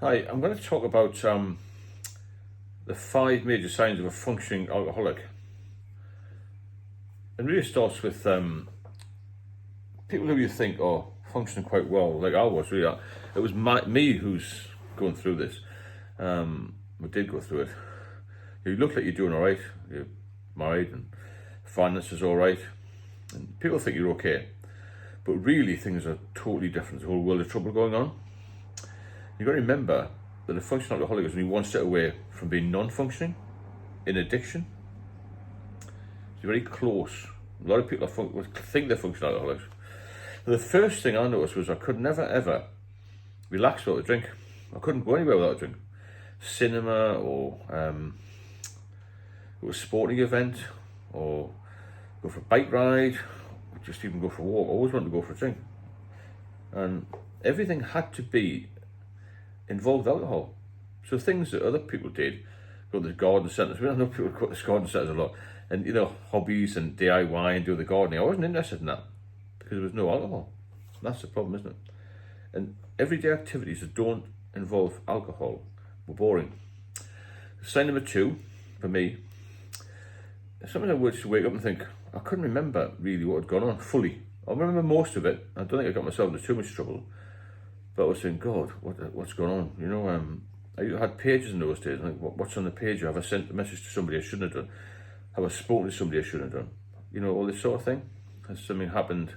Hi, I'm going to talk about the 5 major signs of a functioning alcoholic. It really starts with people who you think are functioning quite well, like I was really. It was me who's going through this. I did go through it. You look like you're doing all right. You're married and finances all right, and people think you're okay, but really things are totally different. There's a whole world of trouble going on. You've got to remember that a functional alcoholic is only one step away from being non-functioning in addiction. It's very close. A lot of people think they're functional alcoholics. The first thing I noticed was I could never ever relax without a drink. I couldn't go anywhere without a drink. Cinema or a sporting event or go for a bike ride, or just even go for a walk. I always wanted to go for a drink. And everything had to be involved alcohol. So things that other people did, go to the garden centres. We don't know people go to the garden centres a lot. And hobbies and DIY and do the gardening. I wasn't interested in that because there was no alcohol. That's the problem, isn't it? And everyday activities that don't involve alcohol were boring. Sign number 2 for me, sometimes I would just wake up and think, I couldn't remember really what had gone on fully. I remember most of it. I don't think I got myself into too much trouble. But I was saying, God, what's going on? I had pages in those days. Like, what's on the page? Have I sent a message to somebody I shouldn't have done? Have I spoken to somebody I shouldn't have done? All this sort of thing. Has something happened?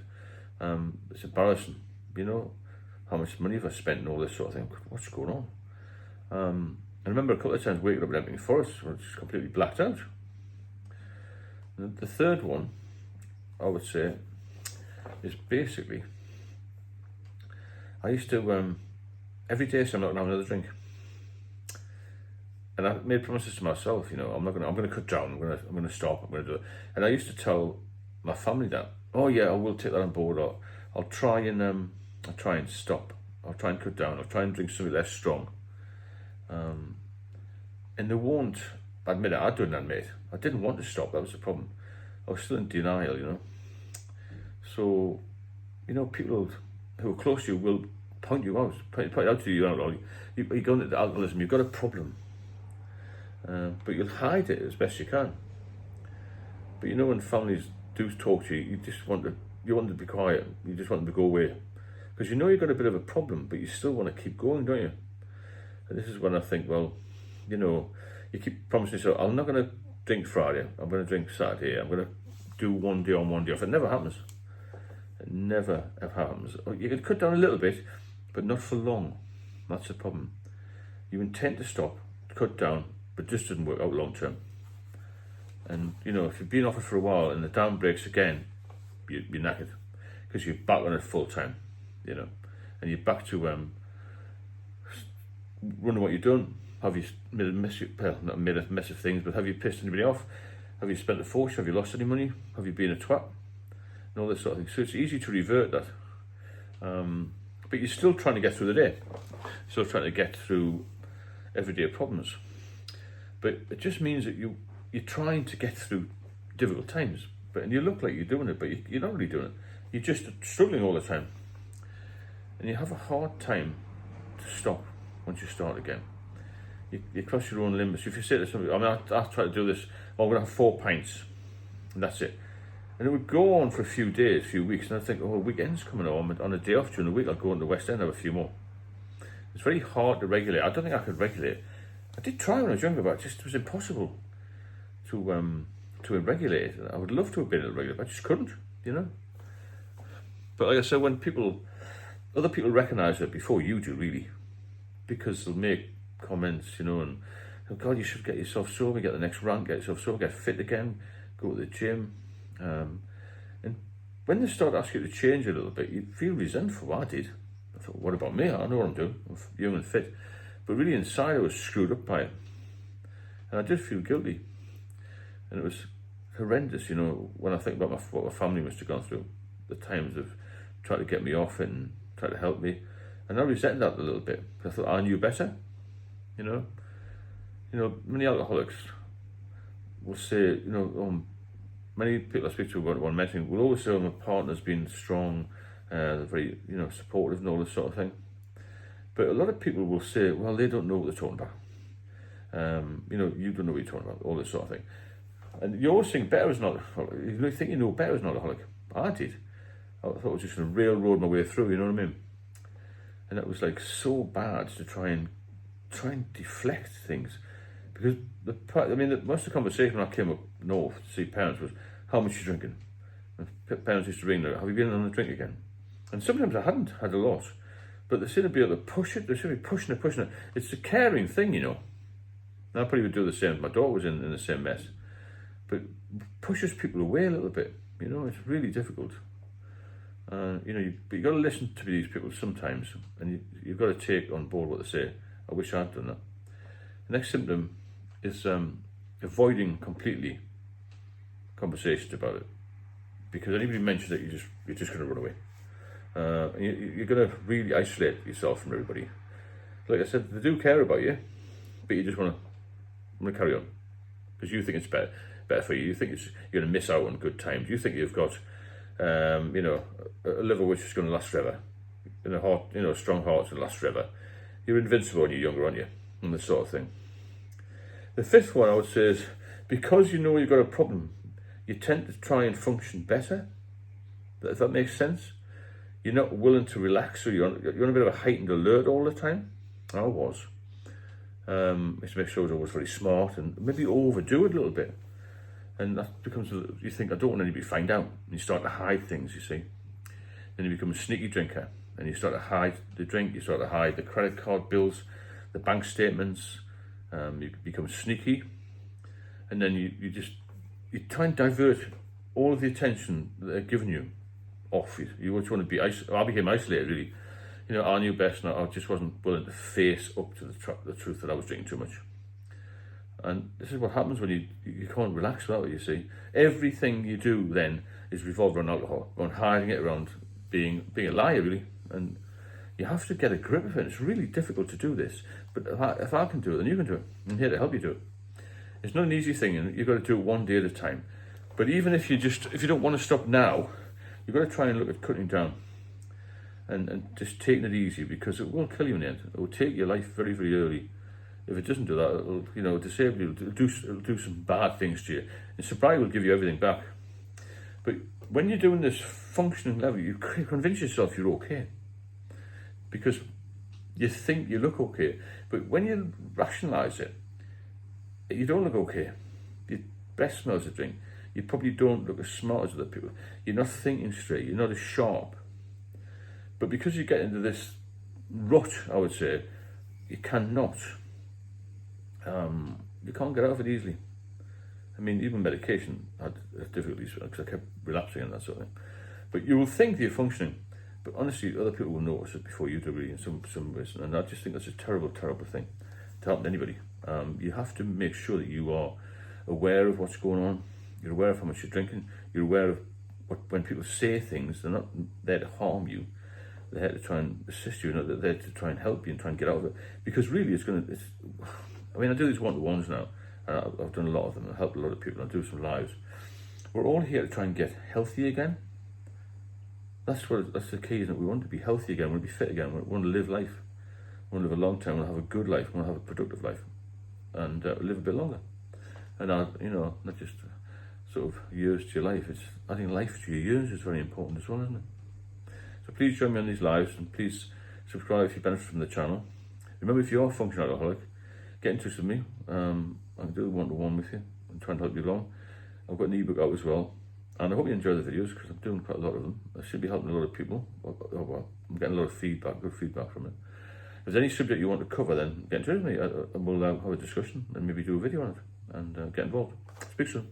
It's embarrassing. How much money have I spent and all this sort of thing? What's going on? I remember a couple of times waking up in empty forest where I was just completely blacked out. And the third one, I would say, is basically, I used to, every day say I'm not going to have another drink. And I made promises to myself, I'm going to cut down, I'm going to stop, I'm going to do it. And I used to tell my family that, oh yeah, I will take that on board, or I'll try and stop, I'll try and cut down, I'll try and drink something less strong. And they won't admit it. I didn't admit. I didn't want to stop, that was the problem. I was still in denial, So, people who are close to you will point you out, point out to you, you're going into alcoholism, you've got a problem. But you'll hide it as best you can. But when families do talk to you, you want them to be quiet, you just want them to go away. Because you've got a bit of a problem, but you still want to keep going, don't you? And this is when I think, well, you keep promising yourself, I'm not going to drink Friday, I'm going to drink Saturday, I'm going to do one day on, one day off. It never happens. It never ever happens. You can cut down a little bit, but not for long. That's the problem. You intend to stop, cut down, but just doesn't work out long term. And if you've been off it for a while and the dam breaks again, you're knackered because you're back on it full time, and you're back to running what you've done. Have you made a mess of things, but have you pissed anybody off? Have you spent a fortune? Have you lost any money? Have you been a twat? And all this sort of thing. So it's easy to revert that. But you're still trying to get through the day. Still trying to get through everyday problems. But it just means that you're trying to get through difficult times. And you look like you're doing it, but you're not really doing it. You're just struggling all the time. And you have a hard time to stop once you start again. You cross your own limits. If you say to somebody, I try to do this, I'm going to have 4 pints, and that's it. And it would go on for a few days, a few weeks, and I'd think, a weekend's coming on a day off during the week, I'll go into the West End and have a few more. It's very hard to regulate. I don't think I could regulate. I did try when I was younger, but it was impossible to regulate it. I would love to have been able to regulate, but I just couldn't, But like I said, when other people recognise it before you do, really, because they'll make comments, and oh God, you should get yourself sober, get the next rank, get yourself sober, get fit again, go to the gym. And when they start asking you to change a little bit, you feel resentful. I did. I thought, what about me? I know what I'm doing. I'm young and fit. But really inside I was screwed up by it. And I did feel guilty. And it was horrendous, when I think about what my family must have gone through. The times of trying to get me off it and trying to help me. And I resented that a little bit. I thought I knew better. Many alcoholics will say, many people I speak to about mentoring will always say, my partner's been strong, they're very, supportive and all this sort of thing. But a lot of people will say, well, they don't know what they're talking about. You don't know what you're talking about, all this sort of thing. And you always think better is not alcoholic. You think you know better is not alcoholic. I did. I thought I was just going to railroad my way through, you know what I mean? And it was like so bad to try and deflect things. Because most of the conversation when I came up north to see parents was, how much are you drinking? And parents used to ring, have you been on a drink again? And sometimes I hadn't had a lot. But they seem to be able to push it, they seem to be pushing it. It's a caring thing, you know. And I probably would do the same if my daughter was in the same mess. But pushes people away a little bit, you know, it's really difficult. But you've got to listen to these people sometimes, and you've got to take on board what they say. I wish I'd done that. The next symptom is avoiding completely conversations about it, because anybody mentions it, you're just going to run away. You're going to really isolate yourself from everybody. Like I said, they do care about you, but you just want to carry on because you think it's better for you. You think you're going to miss out on good times. You think you've got a liver which is going to last forever, and a heart, a strong heart's going to last forever. You're invincible when you're younger, aren't you? And this sort of thing. The fifth one I would say is, because you know you've got a problem, you tend to try and function better. If that makes sense. You're not willing to relax, so you're on a bit of a heightened alert all the time. I was. Used to make sure I was always very smart and maybe overdo it a little bit. And that becomes, you think, I don't want anybody to find out. And you start to hide things, you see. Then you become a sneaky drinker and you start to hide the drink, you start to hide the credit card bills, the bank statements. You become sneaky. And then you try and divert all of the attention that they're giving you off. You just want to be I became isolated, really. I knew best, and I just wasn't willing to face up to the truth that I was drinking too much. And this is what happens when you can't relax without it, you see. Everything you do then is revolved around alcohol, around hiding it, around being a liar, really. And you have to get a grip of it. It's really difficult to do this. But if I can do it, then you can do it. I'm here to help you do it. It's not an easy thing, and you've got to do it one day at a time. But even if you don't want to stop now, you've got to try and look at cutting down and just taking it easy, because it will kill you in the end. It will take your life very, very early. If it doesn't do that, it'll disable you, it'll do some bad things to you. And sobriety will give you everything back. But when you're doing this functioning level, you convince yourself you're okay. Because you think you look okay. But when you rationalise it, you don't look okay. Your breath smells of drink. You probably don't look as smart as other people. You're not thinking straight. You're not as sharp. But because you get into this rut, I would say, you cannot. You can't get out of it easily. I mean, even medication had difficulties because I kept relapsing and that sort of thing. But you will think you're functioning, but honestly, other people will notice it before you do, really, in some ways. And I just think that's a terrible, terrible thing to happen to anybody. You have to make sure that you are aware of what's going on. You're aware of how much you're drinking. You're aware of when people say things, they're not there to harm you. They're here to try and assist you. They're there to try and help you and try and get out of it. Because really, I do these one-to-ones now. And I've done a lot of them. I've helped a lot of people. I do some lives. We're all here to try and get healthy again. That's the key, isn't it? We want to be healthy again. We want to be fit again. We want to live life. We want to live a long time. We want to have a good life. We want to have a productive life. And live a bit longer. And not just sort of years to your life. It's adding life to your years is very important as well, isn't it? So please join me on these lives, and please subscribe if you benefit from the channel. Remember, if you're a functional alcoholic, get in touch with me. I can do a one-to-one with you and try and help you along. I've got an ebook out as well, and I hope you enjoy the videos because I'm doing quite a lot of them. I should be helping a lot of people. I'm getting a lot of feedback, good feedback from it. If there's any subject you want to cover, then get in touch with me and we'll have a discussion and maybe do a video on it and get involved. Speak soon.